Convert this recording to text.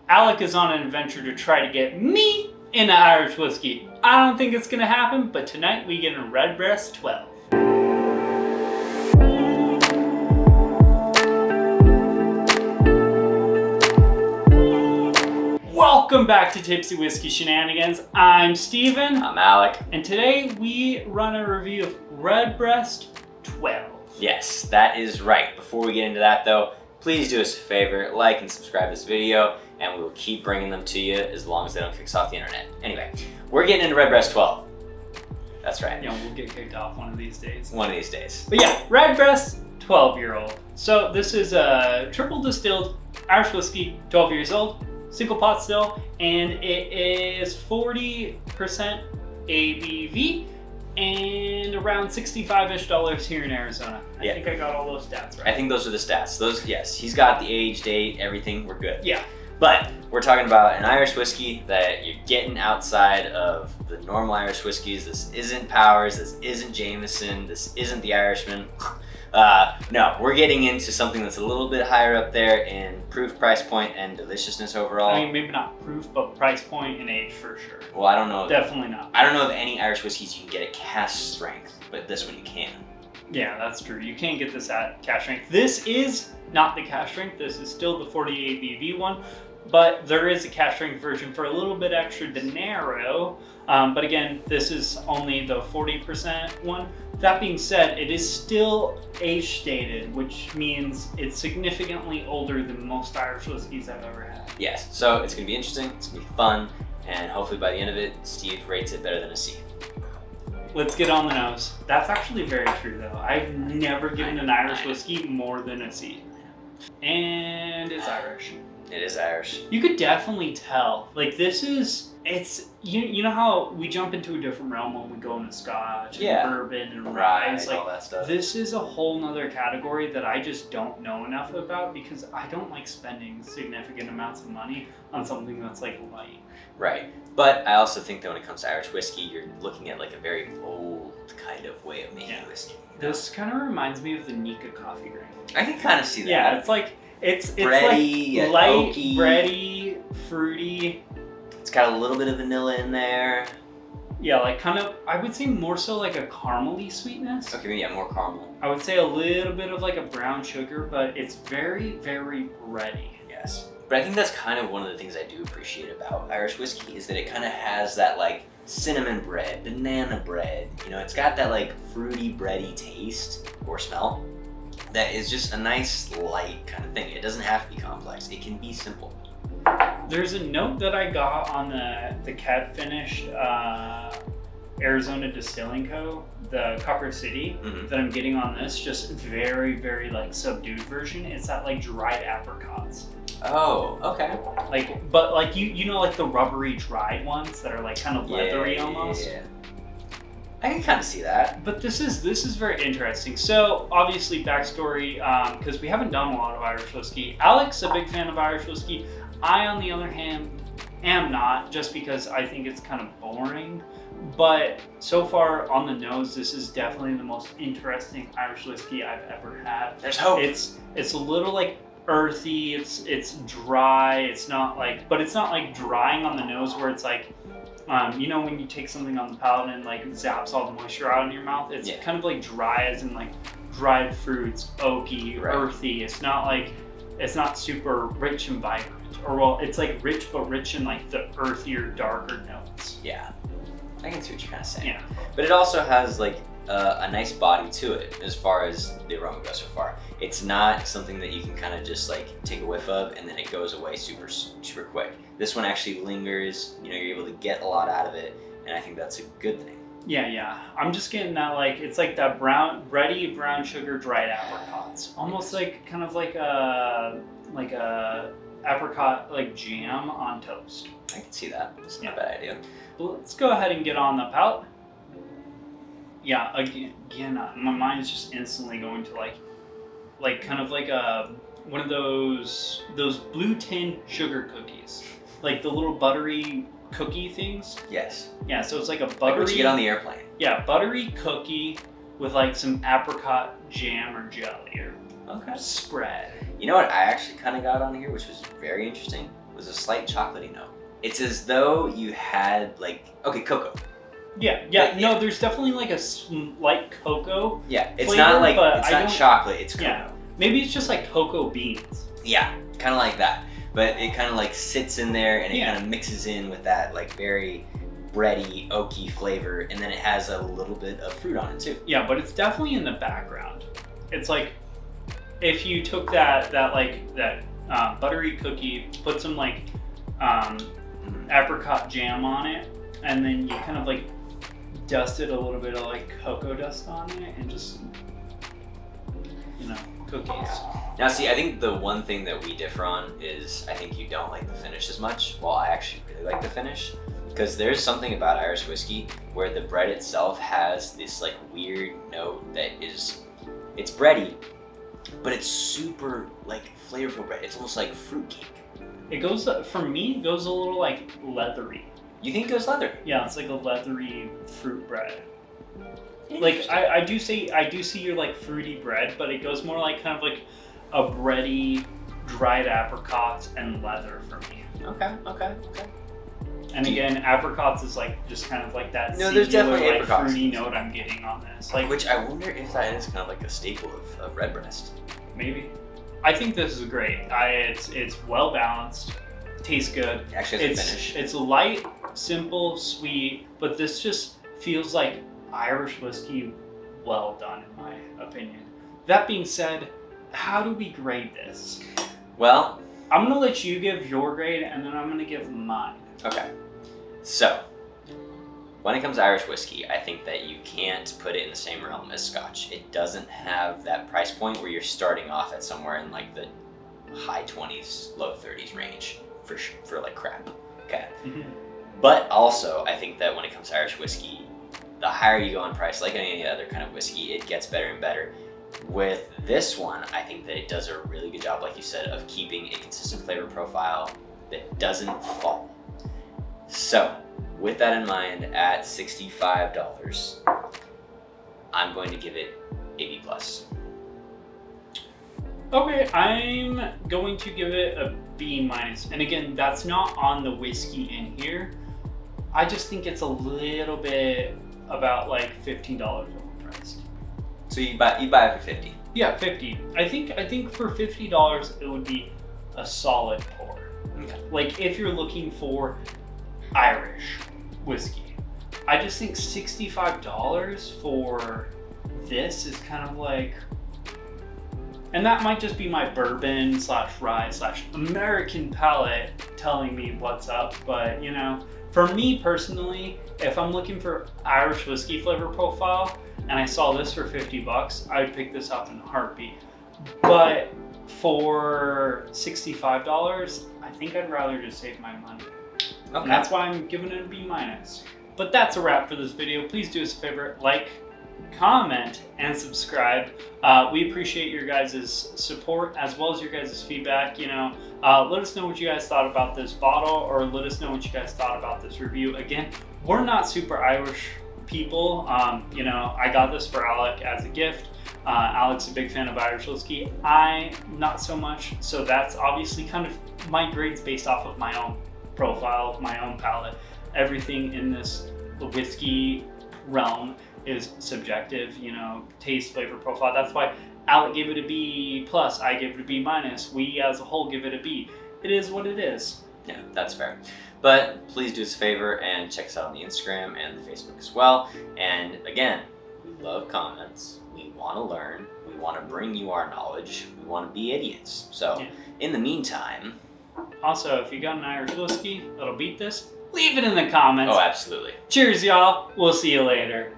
Alec is on an adventure to try to get me into Irish whiskey. I don't think it's gonna happen, but tonight we get a RedBreast 12. Welcome back to Tipsy Whiskey Shenanigans. I'm Steven. I'm Alec. And today we run a review of RedBreast 12. Yes, that is right. Before we get into that though, please do us a favor, like and subscribe this video, and we will keep bringing them to you as long as they don't kick us off the internet. Anyway, we're getting into RedBreast 12. That's right. Yeah, we'll get kicked off one of these days. One of these days. But yeah, RedBreast 12-year-old. So this is a triple distilled Irish whiskey, 12 years old, single pot still, and it is 40% ABV and around $65-ish here in Arizona. I think I got all those stats right. I think those are the stats. Those, yes, he's got the age, date, everything. We're good. Yeah. But we're talking about an Irish whiskey that you're getting outside of the normal Irish whiskeys. This isn't Powers. This isn't Jameson. This isn't the Irishman. No, we're getting into something that's a little bit higher up there in proof, price point, and deliciousness overall. I mean, maybe not proof, but price point and age for sure. Well, I don't know. Definitely not. I don't know of any Irish whiskeys you can get at cask strength, but this one you can. Yeah, that's true. You can't get this at cask strength. This is not the cask strength. This is still the 40 ABV one, but there is a cask strength version for a little bit extra dinero. But again, this is only the 40% one. That being said, it is still age stated, which means it's significantly older than most Irish whiskeys I've ever had. Yes, so it's going to be interesting, it's going to be fun, and hopefully by the end of it, Steve rates it better than a C. Let's get on the nose. That's actually very true though. I've never given an Irish whiskey more than a C. And it's Irish. It is Irish. You could definitely tell. Like this is, it's, you know how we jump into a different realm when we go into Scotch and bourbon and rye. Like, all that stuff. This is a whole nother category that I just don't know enough about because I don't like spending significant amounts of money on something that's like light. Right. But I also think that when it comes to Irish whiskey, you're looking at like a very old kind of way of making whiskey. This kind of reminds me of the Nika coffee grain. I can kind of see that. Yeah, it's like, it's bready, like light, oaky. bready, fruity. It's got a little bit of vanilla in there. Yeah, like kind of, I would say more so like a caramely sweetness. Okay, yeah, more caramel. I would say a little bit of like a brown sugar, but it's very, very bready. Yes. But I think that's kind of one of the things I do appreciate about Irish whiskey is that it kind of has that like cinnamon bread, banana bread. You know, it's got that like fruity, bready taste or smell that is just a nice light kind of thing. It doesn't have to be complex. It can be simple. There's a note that I got on the Cad finished Arizona Distilling Co., the Copper City, that I'm getting on this, just very, very like subdued version. It's that like dried apricots. Oh, okay. Like, but like you know like the rubbery dried ones that are like kind of leathery almost. Yeah. I can kind of see that. But this is very interesting. So obviously backstory, because we haven't done a lot of Irish whiskey. Alec's a big fan of Irish whiskey. I, on the other hand, am not, just because I think it's kind of boring. But so far on the nose, this is definitely the most interesting Irish whiskey I've ever had. There's hope. It's a little like earthy. It's dry. It's not like, but it's not like drying on the nose where it's like, you know, when you take something on the palate and like zaps all the moisture out in your mouth. It's kind of like dry, as in like dried fruits, oaky, earthy. It's not like, it's not super rich and vibrant. Or well, it's like rich, but rich in like the earthier, darker notes. Yeah, I can see what you're kind of saying. Yeah. But it also has like a nice body to it as far as the aroma goes so far. It's not something that you can kind of just like take a whiff of and then it goes away super, super quick. This one actually lingers, you know, you're able to get a lot out of it, and I think that's a good thing. Yeah. I'm just getting that like, it's like that bready brown sugar dried apricots. Almost like kind of like a apricot like jam on toast. I can see that. It's not a bad idea. But let's go ahead and get on the palate. Yeah, again, my mind is just instantly going to like kind of like one of those blue tin sugar cookies, like the little buttery cookie things. Yes. Yeah, so it's like a buttery. Like what you get on the airplane. Yeah, buttery cookie with like some apricot jam or jelly or Okay. spread. You know what I actually kind of got on here, which was very interesting? was a slight chocolatey note. It's as though you had cocoa. Yeah. No, there's definitely like a slight cocoa. Yeah, it's flavor, not like but it's I not don't- chocolate. It's cocoa. Yeah. Maybe it's just like cocoa beans. Yeah, kind of like that. But it kind of like sits in there and it Yeah. kind of mixes in with that like very bready, oaky flavor, and then it has a little bit of fruit on it too. Yeah, but it's definitely in the background. It's like if you took that buttery cookie, put some like apricot jam on it, and then you kind of like dusted a little bit of like cocoa dust on it, and just cookies. Now, see, I think the one thing that we differ on is I think you don't like the finish as much, while I actually really like the finish. Because there's something about Irish whiskey where the bread itself has this like weird note that it's bready, but it's super like flavorful bread. It's almost like fruitcake. It goes, for me, it goes a little like leathery. You think it goes leathery? Yeah, it's like a leathery fruit bread. Like I do see your like fruity bread, but it goes more like kind of like a bready, dried apricots and leather for me. Okay. And again, apricots is like just kind of like that No, there's singular, definitely like apricots. fruity note I'm getting on this. Like Which I wonder if that is kind of like a staple of RedBreast. maybe. I think this is great. It's well balanced, tastes good. Actually, has a finish. It's light, simple, sweet, but this just feels like Irish whiskey well done in my opinion. That being said, how do we grade this? Well, I'm gonna let you give your grade and then I'm gonna give mine. okay. So, when it comes to Irish whiskey, I think that you can't put it in the same realm as Scotch. It doesn't have that price point where you're starting off at somewhere in like the high 20s, low 30s range for like crap. Okay. Mm-hmm. But also, I think that when it comes to Irish whiskey, the higher you go in price, like any other kind of whiskey, it gets better and better. With this one, I think that it does a really good job, like you said, of keeping a consistent flavor profile that doesn't fall. So, with that in mind, at $65, I'm going to give it a B+. Okay, I'm going to give it a B-. And again, that's not on the whiskey in here. I just think it's a little bit about like $15 overpriced. So you buy it for $50. Yeah, 50. I think for $50 it would be a solid pour. Okay. Like if you're looking for Irish whiskey, I just think $65 for this is kind of like, and that might just be my bourbon / rye / American palate telling me what's up, but for me personally, if I'm looking for Irish whiskey flavor profile and I saw this for $50, I would pick this up in a heartbeat. But for $65, I think I'd rather just save my money. Okay. And that's why I'm giving it a B-. But that's a wrap for this video. Please do us a favor, like, comment, and subscribe. We appreciate your guys' support as well as your guys' feedback. Let us know what you guys thought about this bottle, or let us know what you guys thought about this review. Again, we're not super Irish people. I got this for Alec as a gift. Alec's a big fan of Irish whiskey. I not so much. So that's obviously kind of my grades based off of my own profile, my own palate. Everything in this whiskey realm is subjective, taste, flavor profile. That's why Alec gave it a B+, I gave it a B-. We as a whole give it a B. It is what it is. Yeah, that's fair. But please do us a favor and check us out on the Instagram and the Facebook as well. And again, we love comments. We want to learn. We want to bring you our knowledge. We want to be idiots. So in the meantime... Also, if you got an Irish whiskey that'll beat this, leave it in the comments. Oh, absolutely. Cheers, y'all. We'll see you later.